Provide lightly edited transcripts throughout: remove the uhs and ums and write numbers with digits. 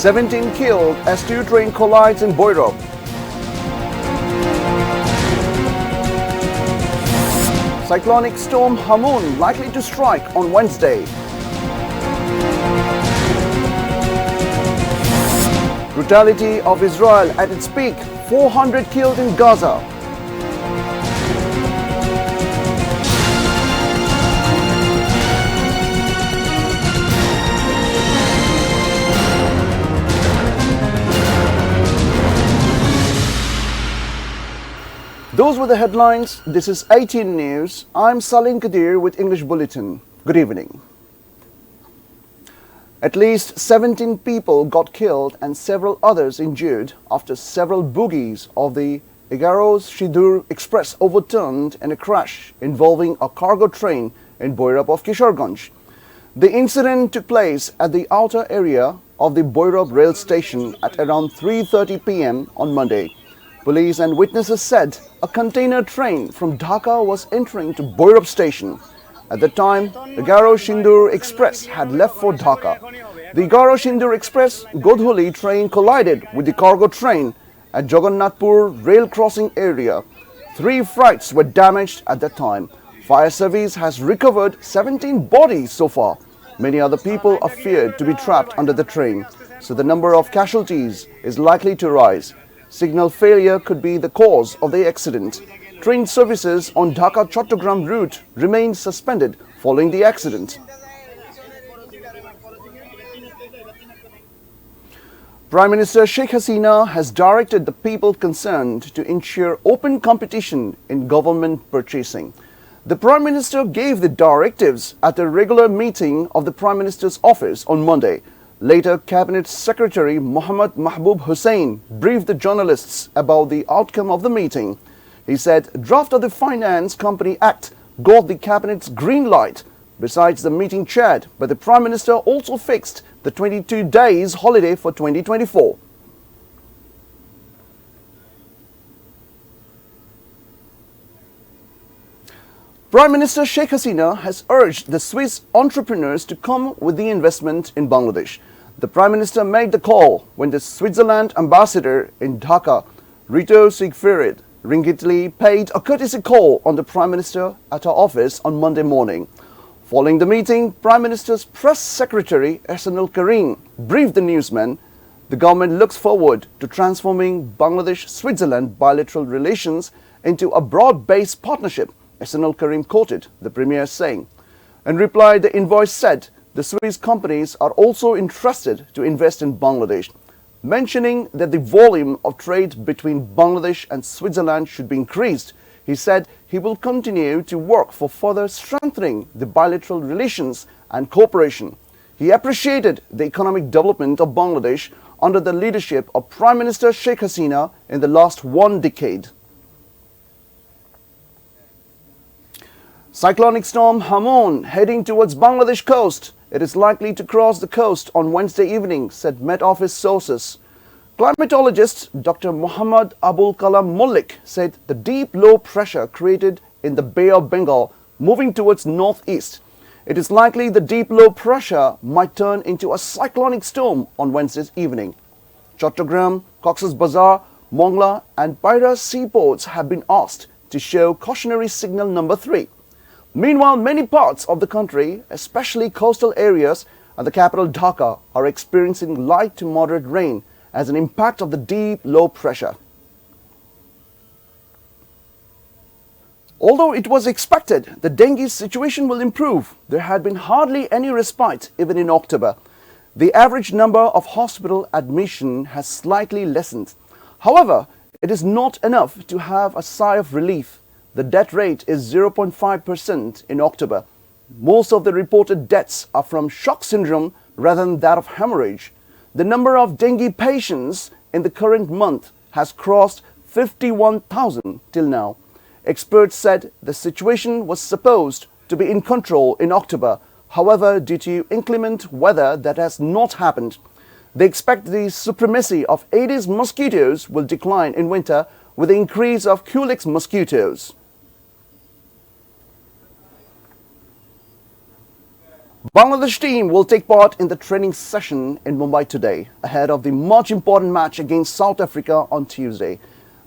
17 killed as two train collides in Boirab. Cyclonic storm Hamon likely to strike on Wednesday. Brutality of Israel at its peak, 400 killed in Gaza. Those were the headlines. This is ATN News. I'm Salim Kadir with English Bulletin. Good evening. At least 17 people got killed and several others injured after several bogies of the Shidur Express overturned in a crash involving a cargo train in Boirab of Kishoreganj. The incident took place at the outer area of the Boirab rail station at around 3:30 p.m. on Monday. Police and witnesses said a container train from Dhaka was entering to Boirab station. At the time, the Shindur Express had left for Dhaka. The Shindur Express Godholi train collided with the cargo train at Jagannathpur rail crossing area. 3 freights were damaged at the time. Fire service has recovered 17 bodies so far. Many other people are feared to be trapped under the train, so the number of casualties is likely to rise. Signal failure could be the cause of the accident. Train services on Dhaka-Chattogram route remained suspended following the accident. Prime Minister Sheikh Hasina has directed the people concerned to ensure open competition in government purchasing. The Prime Minister gave the directives at a regular meeting of the Prime Minister's office on Monday. Later, Cabinet Secretary Mohammad Mahbub Hussain briefed the journalists about the outcome of the meeting. He said draft of the Finance Company Act got the Cabinet's green light. Besides, the meeting chaired by the Prime Minister also fixed the 22 days holiday for 2024. Prime Minister Sheikh Hasina has urged the Swiss entrepreneurs to come with the investment in Bangladesh. The Prime Minister made the call when the Switzerland ambassador in Dhaka, Rito Sigfrid Ringitli, paid a courtesy call on the Prime Minister at her office on Monday morning. Following the meeting, Prime Minister's Press Secretary Ehsanul Karim briefed the newsmen. The government looks forward to transforming Bangladesh-Switzerland bilateral relations into a broad-based partnership, Ehsanul Karim quoted the Premier saying. In reply, the envoy said the Swiss companies are also interested to invest in Bangladesh, mentioning that the volume of trade between Bangladesh and Switzerland should be increased. He said he will continue to work for further strengthening the bilateral relations and cooperation. He appreciated the economic development of Bangladesh under the leadership of Prime Minister Sheikh Hasina in the last 1 decade. Cyclonic storm Hamon heading towards Bangladesh coast. It is likely to cross the coast on Wednesday evening, said Met Office sources. Climatologist Dr. Muhammad Abul Kalam Mullik said the deep low pressure created in the Bay of Bengal moving towards northeast. It is likely the deep low pressure might turn into a cyclonic storm on Wednesday evening. Chattogram, Cox's Bazar, Mongla and Paira seaports have been asked to show cautionary signal number 3. Meanwhile, many parts of the country, especially coastal areas and the capital Dhaka, are experiencing light to moderate rain as an impact of the deep low pressure. Although it was expected the dengue situation will improve, there had been hardly any respite even in October. The average number of hospital admission has slightly lessened. However, it is not enough to have a sigh of relief. The death rate is 0.5% in October. Most of the reported deaths are from shock syndrome rather than that of hemorrhage. The number of dengue patients in the current month has crossed 51,000 till now. Experts said the situation was supposed to be in control in October. However, due to inclement weather, that has not happened. They expect the supremacy of Aedes mosquitoes will decline in winter with the increase of Culex mosquitoes. Bangladesh team will take part in the training session in Mumbai today, ahead of the much important match against South Africa on Tuesday.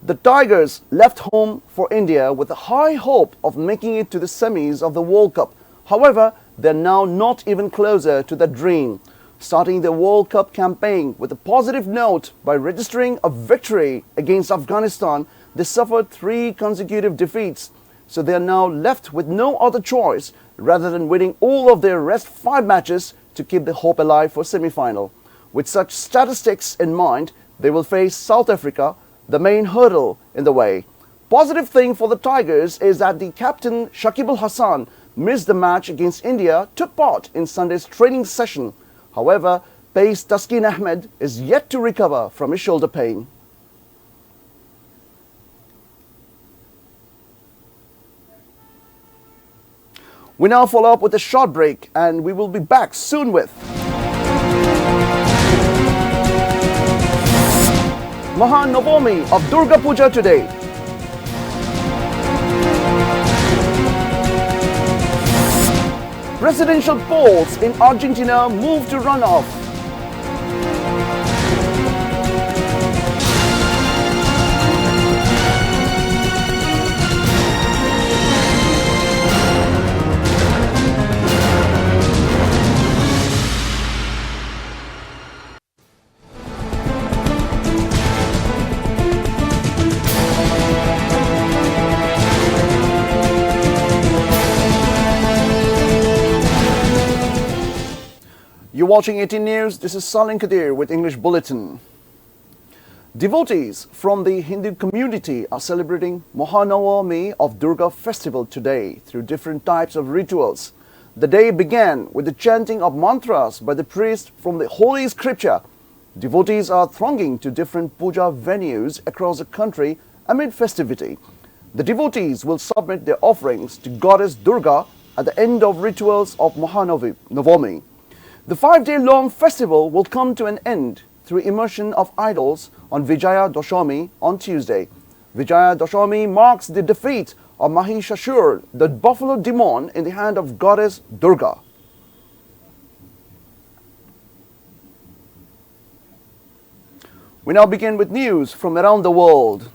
The Tigers left home for India with a high hope of making it to the semis of the World Cup. However, they're now not even closer to that dream. Starting the World Cup campaign with a positive note by registering a victory against Afghanistan, they suffered 3 consecutive defeats. So they are now left with no other choice rather than winning all of their rest 5 matches to keep the hope alive for semi-final. With such statistics in mind, they will face South Africa, the main hurdle in the way. Positive thing for the Tigers is that the captain Shakib Al Hasan missed the match against India, took part in Sunday's training session. However, pace Taskin Ahmed is yet to recover from his shoulder pain. We now follow up with a short break, and we will be back soon with Mahanavami of Durga Puja today. Presidential polls in Argentina move to runoff. You're watching ATN News. This is Salim Kadir with English Bulletin. Devotees from the Hindu community are celebrating Mahanavami of Durga festival today through different types of rituals. The day began with the chanting of mantras by the priest from the Holy Scripture. Devotees are thronging to different puja venues across the country amid festivity. The devotees will submit their offerings to Goddess Durga at the end of rituals of Mahanavami. The 5-day-long festival will come to an end through immersion of idols on Vijaya Dashami on Tuesday. Vijaya Dashami marks the defeat of Mahishasur, the buffalo demon, in the hand of Goddess Durga. We now begin with news from around the world.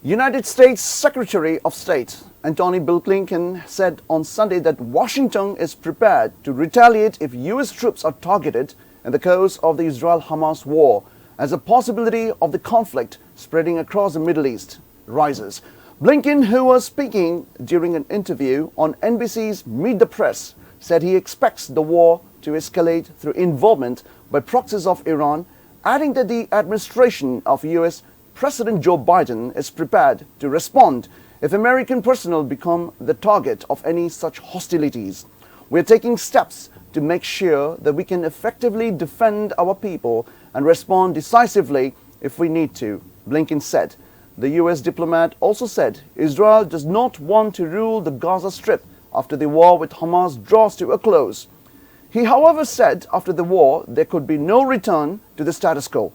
United States Secretary of State Antony Blinken said on Sunday that Washington is prepared to retaliate if U.S. troops are targeted in the course of the Israel-Hamas war, as a possibility of the conflict spreading across the Middle East rises. Blinken, who was speaking during an interview on NBC's Meet the Press, said he expects the war to escalate through involvement by proxies of Iran, adding that the administration of U.S. President Joe Biden is prepared to respond if American personnel become the target of any such hostilities. We are taking steps to make sure that we can effectively defend our people and respond decisively if we need to, Blinken said. The U.S. diplomat also said Israel does not want to rule the Gaza Strip after the war with Hamas draws to a close. He, however, said after the war there could be no return to the status quo.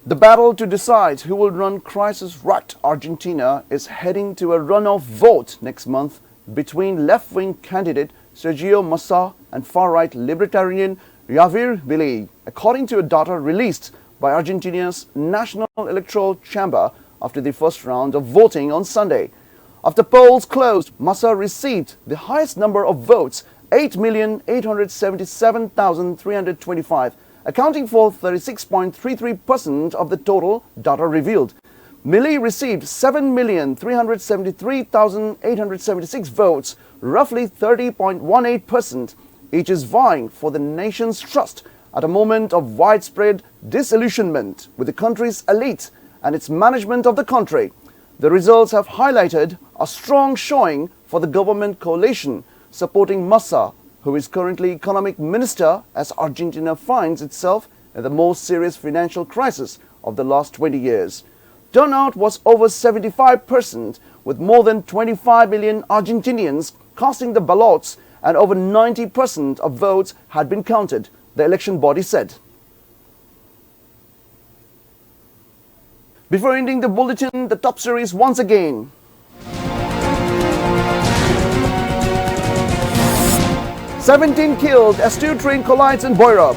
The battle to decide who will run crisis-racked Argentina is heading to a runoff vote next month between left-wing candidate Sergio Massa and far-right libertarian Javier Milei, according to a data released by Argentina's National Electoral Chamber after the first round of voting on Sunday. After polls closed, Massa received the highest number of votes, 8,877,325, accounting for 36.33% of the total, data revealed. Milei received 7,373,876 votes, roughly 30.18%. Each is vying for the nation's trust at a moment of widespread disillusionment with the country's elite and its management of the country. The results have highlighted a strong showing for the government coalition supporting Massa, who is currently economic minister, as Argentina finds itself in the most serious financial crisis of the last 20 years. Turnout was over 75%, with more than 25 million Argentinians casting the ballots, and over 90% of votes had been counted, the election body said. Before ending the bulletin, the top stories once again. "17 killed as two train collides in Boirab."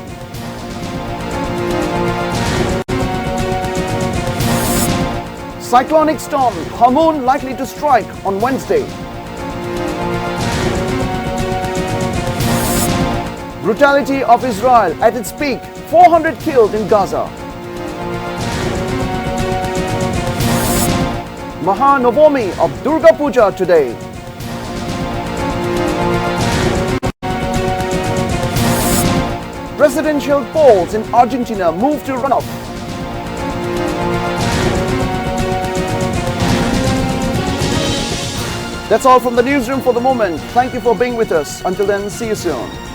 Cyclonic storm Hamon likely to strike on Wednesday. Brutality of Israel at its peak, 400 killed in Gaza. Mahanavami of Durga Puja today. Presidential polls in Argentina move to runoff. That's all from the newsroom for the moment. Thank you for being with us. Until then, see you soon.